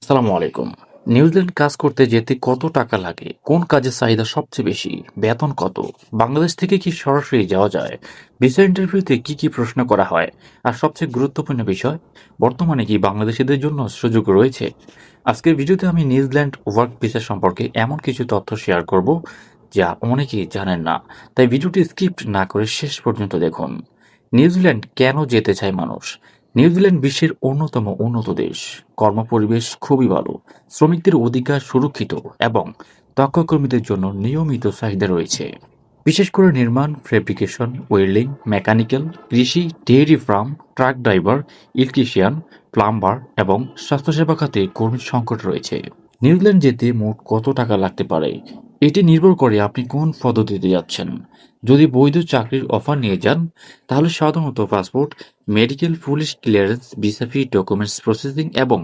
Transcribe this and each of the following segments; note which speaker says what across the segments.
Speaker 1: আসসালামু আলাইকুম। নিউজিল্যান্ড কাজ করতে যেতে কত টাকা লাগে? কোন কাজের চাহিদা সবচেয়ে বেশি? বেতন কত? বাংলাদেশ থেকে কি সরাসরি যাওয়া যায়? ভিসা ইন্টারভিউতে কি প্রশ্ন করা হয়? আর সবচেয়ে গুরুত্বপূর্ণ বিষয়, বর্তমানে কি বাংলাদেশিদের জন্য সুযোগ রয়েছে? আজকের ভিডিওতে আমি নিউজিল্যান্ড ওয়ার্ক ভিসা সম্পর্কে এমন কিছু তথ্য শেয়ার করব যা অনেকেই জানেন না। তাই ভিডিওটি স্কিপ না করে শেষ পর্যন্ত দেখুন। নিউজিল্যান্ড কেন যেতে চায় মানুষ? নিউজিল্যান্ড বিশ্বের অন্যতম উন্নত দেশ। কর্মপরিবেশ খুবই ভালো, শ্রমিকদের অধিকার সুরক্ষিত এবং দক্ষ কর্মীদের জন্য নিয়মিত চাহিদা রয়েছে। বিশেষ করে নির্মাণ, ফ্যাব্রিকেশন, ওয়েল্ডিং, মেকানিক্যাল, কৃষি, dairy farm, truck driver, electrician, plumber এবং স্বাস্থ্যসেবা খাতে কর্মীর সংকট রয়েছে। নিউজিল্যান্ড যেতে মোট কত টাকা লাগতে পারে? এটি নির্ভর করে আপনি কোন পদ্ধতিতে যাচ্ছেন। যদি বৈধ চাকরির অফার নিয়ে যান, তাহলে সাধারণত passport, medical, police clearance, visa ফি, ডকুমেন্টস প্রসেসিং এবং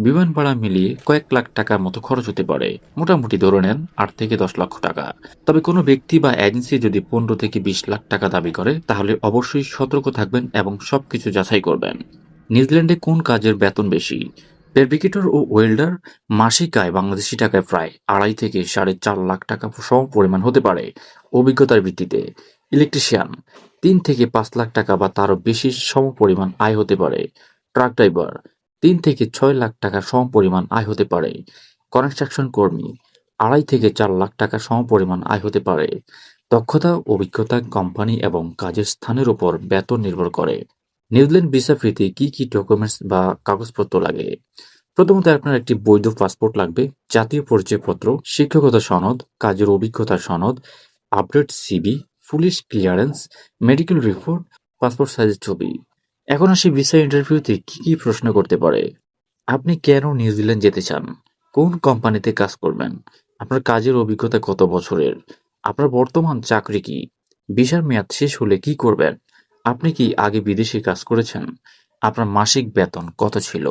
Speaker 1: বিমান ভাড়া মিলিয়ে কয়েক লাখ টাকার মতো খরচ হতে পারে। মোটামুটি ধরে নেন 8 থেকে 10 লক্ষ টাকা। তবে কোনো ব্যক্তি বা এজেন্সি যদি 15 থেকে 20 লাখ টাকা দাবি করে, তাহলে অবশ্যই সতর্ক থাকবেন এবং সবকিছু যাচাই করবেন। নিউজিল্যান্ডে কোন কাজের বেতন বেশি? ফেব্রিকেটর ও ওয়েল্ডার মাসিক আয় বাংলাদেশি টাকায় প্রায় 2.5 থেকে 4 লাখ টাকা সম পরিমাণ হতে পারে অভিজ্ঞতার ভিত্তিতে। ইলেকট্রিশিয়ান 3 থেকে 5 লাখ টাকা বা তারও বেশি সম পরিমাণ আয় হতে পারে। ট্রাক ড্রাইভার 3 থেকে 6 লাখ টাকা সম পরিমাণ আয় হতে পারে। কনস্ট্রাকশন কর্মী 2.5 থেকে 4 লাখ টাকা সম পরিমাণ আয় হতে পারে। দক্ষতা, অভিজ্ঞতা, কোম্পানি এবং কাজের স্থানের উপর বেতন নির্ভর করে। নিউজিল্যান্ড ভিসা পেতে কি ডকুমেন্টস বা কাগজপত্র লাগে? প্রথমত আপনার একটি বৈধ পাসপোর্ট লাগবে, জাতীয় পরিচয়পত্র, শিক্ষকতা সনদ, কাজের অভিজ্ঞতার সনদ, update CV, police clearance, medical report, passport সাইজের ছবি। এখন আসি ভিসা ইন্টারভিউতে কি প্রশ্ন করতে পারে। আপনি কেন নিউজিল্যান্ড যেতে চান? কোন কোম্পানিতে কাজ করবেন? আপনার কাজের অভিজ্ঞতা কত বছরের? আপনার বর্তমান চাকরি কি? ভিসার মেয়াদ শেষ হলে কি করবেন? আপনি কি আগে বিদেশে কাজ করেছেন? আপনার মাসিক বেতন কত ছিল?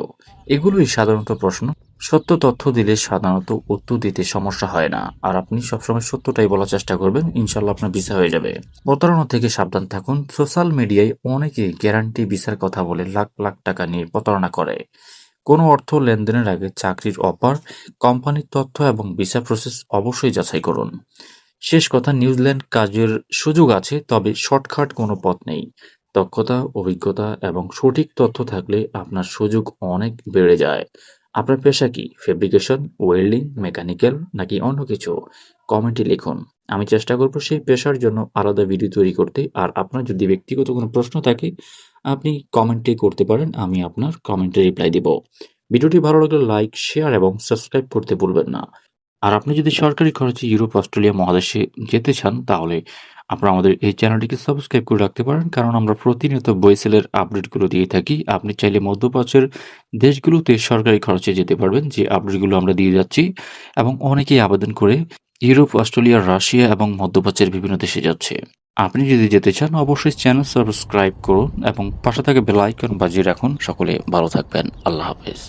Speaker 1: এগুলোই সাধারণত প্রশ্ন। সত্য তথ্য দিলে সাধারণত উত্তর দিতে সমস্যা হয় না। আর আপনি সবসময় সত্যটাই বলার চেষ্টা করবেন, ইনশাল্লাহ আপনার ভিসা হয়ে যাবে। প্রতারণা থেকে সাবধান থাকুন। সোশ্যাল মিডিয়ায় অনেকে গ্যারান্টি ভিসার কথা বলে লাখ লাখ টাকা নিয়ে প্রতারণা করে। কোনো অর্থ লেনদেনের আগে চাকরির অফার, কোম্পানির তথ্য এবং ভিসা প্রসেস অবশ্যই যাচাই করুন। শেষ কথা, নিউজিল্যান্ড কাজের সুযোগ আছে, তবে শর্টকাট কোনো পথ নেই। দক্ষতা, অভিজ্ঞতা এবং সঠিক তথ্য থাকলে আপনার সুযোগ অনেক বেড়ে যায়। আপনার পেশা কি? ফেব্রিকেশন, ওয়েল্ডিং, মেকানিক্যাল নাকি অন্য কিছু? কমেন্টে লিখুন। আমি চেষ্টা করব সেই পেশার জন্য আলাদা ভিডিও তৈরি করতে। আর আপনার যদি ব্যক্তিগত কোনো প্রশ্ন থাকে, আপনি কমেন্টে করতে পারেন। আমি আপনার কমেন্টে রিপ্লাই দিব। ভিডিওটি ভালো লাগলে লাইক, শেয়ার এবং সাবস্ক্রাইব করতে ভুলবেন না। আর আপনি যদি সরকারি খরচে ইউরোপ, অস্ট্রেলিয়া মহাদেশে যেতে চান, তাহলে আপনারা আমাদের এই চ্যানেলটিকে সাবস্ক্রাইব করে রাখতে পারেন, কারণ আমরা প্রতিনিয়ত বইসেলের আপডেটগুলো দিয়ে থাকি। আপনি চাইলে মধ্যপ্রাচ্যের দেশগুলোতে সরকারি খরচে যেতে পারবেন, যে আপডেটগুলো আমরা দিয়ে যাচ্ছি। এবং অনেকেই আবেদন করে ইউরোপ, অস্ট্রেলিয়া, রাশিয়া এবং মধ্যপ্রাচ্যের বিভিন্ন দেশে যাচ্ছে। আপনি যদি যেতে চান, অবশ্যই চ্যানেল সাবস্ক্রাইব করুন এবং পাশে থাকা বেল আইকন বাজিয়ে রাখুন। সকলে ভালো থাকবেন। আল্লাহ হাফেজ।